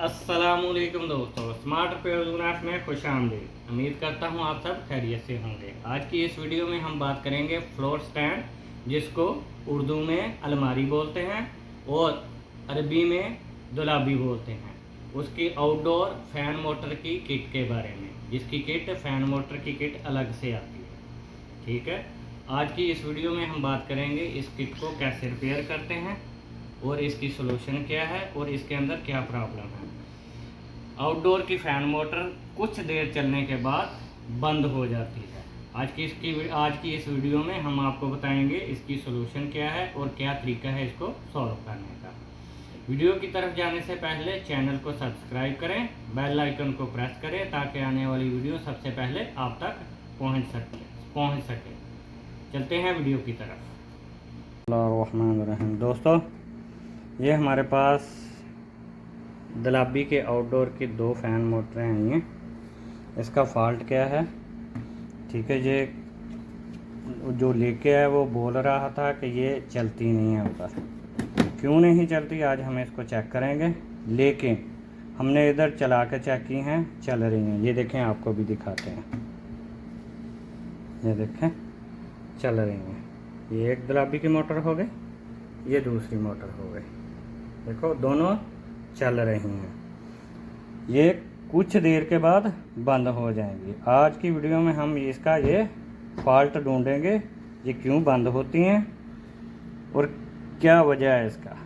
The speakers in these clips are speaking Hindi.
अस्सलामुअलैकुम दोस्तों, स्मार्ट रिपेयर में खुश आमदीद। उम्मीद करता हूँ आप सब खैरियत से होंगे। आज की इस वीडियो में हम बात करेंगे फ्लोर स्टैंड, जिसको उर्दू में अलमारी बोलते हैं और अरबी में दुलाबी बोलते हैं। उसकी आउटडोर फैन मोटर की किट के बारे में, जिसकी किट फैन मोटर की किट अलग से आती है। ठीक है, आज की इस वीडियो में हम बात करेंगे इस किट को कैसे रिपेयर करते हैं और इसकी सोल्यूशन क्या है और इसके अंदर क्या प्रॉब्लम है। आउटडोर की फ़ैन मोटर कुछ देर चलने के बाद बंद हो जाती है। आज की इस वीडियो में हम आपको बताएंगे इसकी सोल्यूशन क्या है और क्या तरीका है इसको सॉल्व करने का। वीडियो की तरफ जाने से पहले चैनल को सब्सक्राइब करें, बेल आइकन को प्रेस करें ताकि आने वाली वीडियो सबसे पहले आप तक पहुंच सके। चलते हैं वीडियो की तरफ। रहमान दोस्तों, ये हमारे पास दलाबी के आउटडोर की दो फ़ैन मोटरें आई हैं। इसका फॉल्ट क्या है? ठीक है, ये जो लेके आया वो बोल रहा था कि ये चलती नहीं है ऊपर। क्यों नहीं चलती, आज हम इसको चेक करेंगे। लेकिन हमने इधर चला के चेक की हैं, चल रही हैं। ये देखें, आपको भी दिखाते हैं। ये देखें, चल रही हैं। ये एक दलाबी की मोटर हो गई, ये दूसरी मोटर हो गई। देखो, दोनों चल रही हैं। ये कुछ देर के बाद बंद हो जाएंगी। आज की वीडियो में हम इसका ये फॉल्ट ढूंढेंगे, ये क्यों बंद होती हैं और क्या वजह है इसका।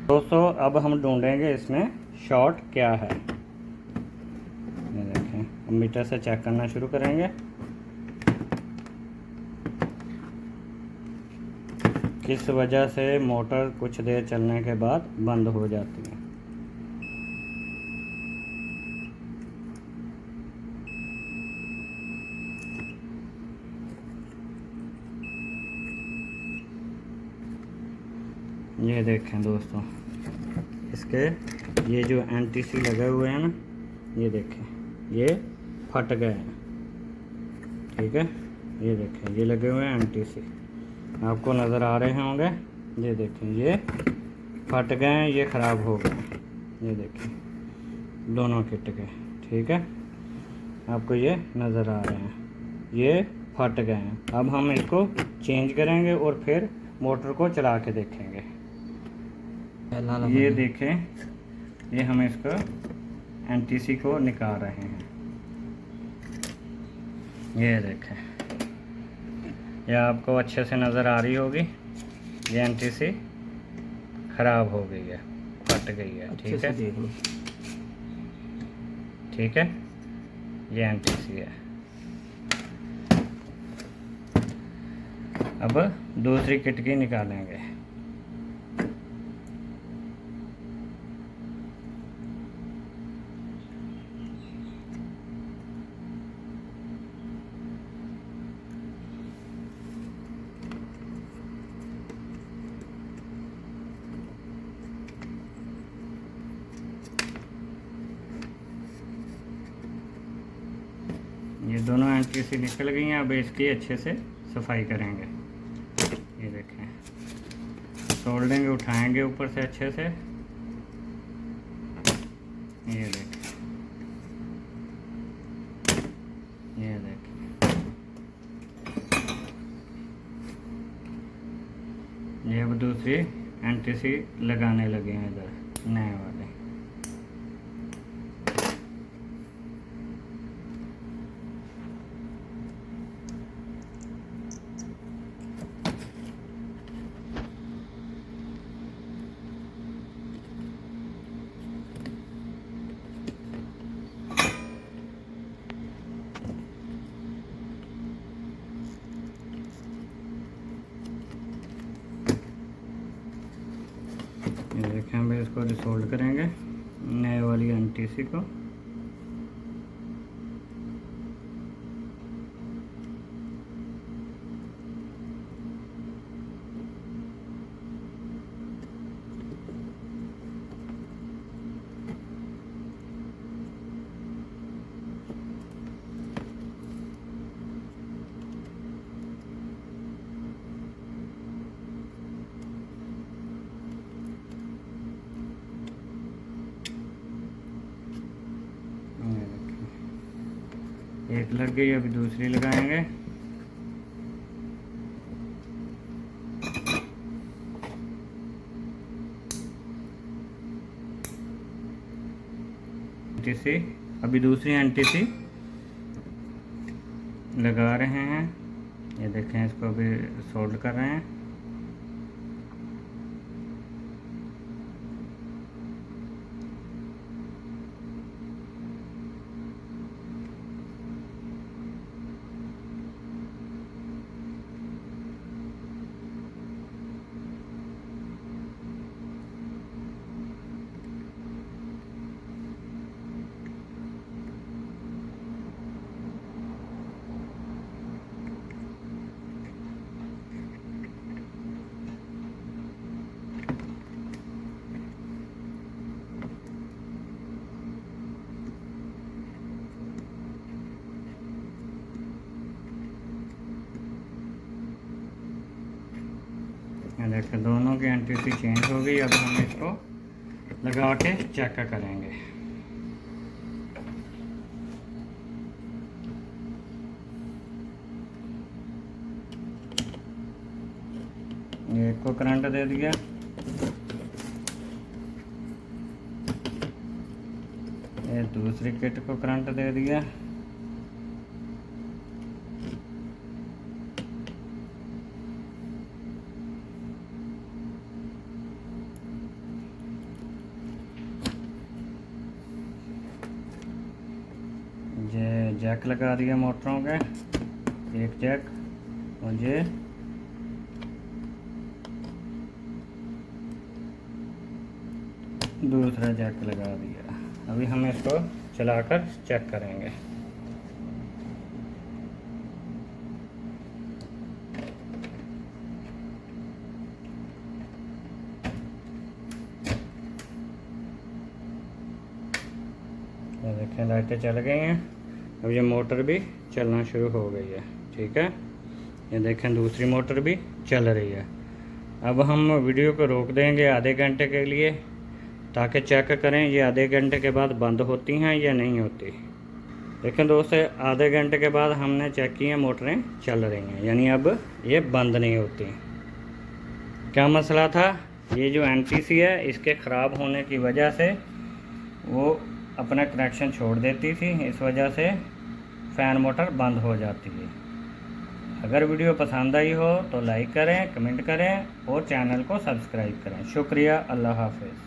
दोस्तों, अब हम ढूंढेंगे इसमें शॉर्ट क्या है। ये देखें, हम मीटर से चेक करना शुरू करेंगे। किस वजह से मोटर कुछ देर चलने के बाद बंद हो जाती है। ये देखें दोस्तों, इसके ये जो एनटीसी लगे हुए हैं ना, ये देखें, ये फट गए हैं। ठीक है, ये देखें, ये लगे हुए हैं एनटीसी, आपको नज़र आ रहे होंगे। ये देखें, ये फट गए हैं, ये ख़राब हो गए। ये देखें, दोनों किट के। ठीक है, आपको ये नज़र आ रहे हैं, ये फट गए हैं। अब हम इसको चेंज करेंगे और फिर मोटर को चला के देखेंगे। ये देखें, ये हम इसको एनटीसी को निकाल रहे हैं। ये देखें, ये आपको अच्छे से नज़र आ रही होगी। ये एनटीसी ख़राब हो गई है, फट गई है। ठीक है, ठीक है, ये एनटीसी है। अब दूसरी किट की निकालेंगे। ये दोनों एनटीसी निकल गई हैं। अब इसकी अच्छे से सफाई करेंगे। ये देखें, सोल्डेंगे, उठाएंगे ऊपर से अच्छे से। ये देखें, ये देखें, ये अब दूसरी एनटीसी लगाने लगे हैं इधर, नए वाले। ये देखें, हम इसको रिसोल्ड करेंगे नए वाली एनटीसी को। एक लग गई, अभी दूसरी लगाएंगे। सी अभी दूसरी एंटी सी लगा रहे हैं। ये देखें, इसको अभी सोल्ड कर रहे हैं। देखिए दोनों की एंटी सी चेंज हो गई। अब हम इसको लगा के चेक करेंगे। एक को करंट दे दिया, ये दूसरी किट को करंट दे दिया। ये जैक लगा दिया मोटरों के, एक जैक, और ये दूसरा जैक लगा दिया। अभी हम इसको चलाकर चेक करेंगे। ये देखें लाइटें चल गई हैं। अब ये मोटर भी चलना शुरू हो गई है। ठीक है, ये देखें दूसरी मोटर भी चल रही है। अब हम वीडियो को रोक देंगे आधे घंटे के लिए, ताकि चेक करें ये आधे घंटे के बाद बंद होती हैं या नहीं होती। देखें दोस्तों, आधे घंटे के बाद हमने चेक किया, मोटरें चल रही हैं, यानी अब ये बंद नहीं होती। क्या मसला था? ये जो एनटीसी है, इसके ख़राब होने की वजह से वो अपना कनेक्शन छोड़ देती थी। इस वजह से फ़ैन मोटर बंद हो जाती है। अगर वीडियो पसंद आई हो तो लाइक करें, कमेंट करें और चैनल को सब्सक्राइब करें। शुक्रिया। अल्लाह हाफ़िज़।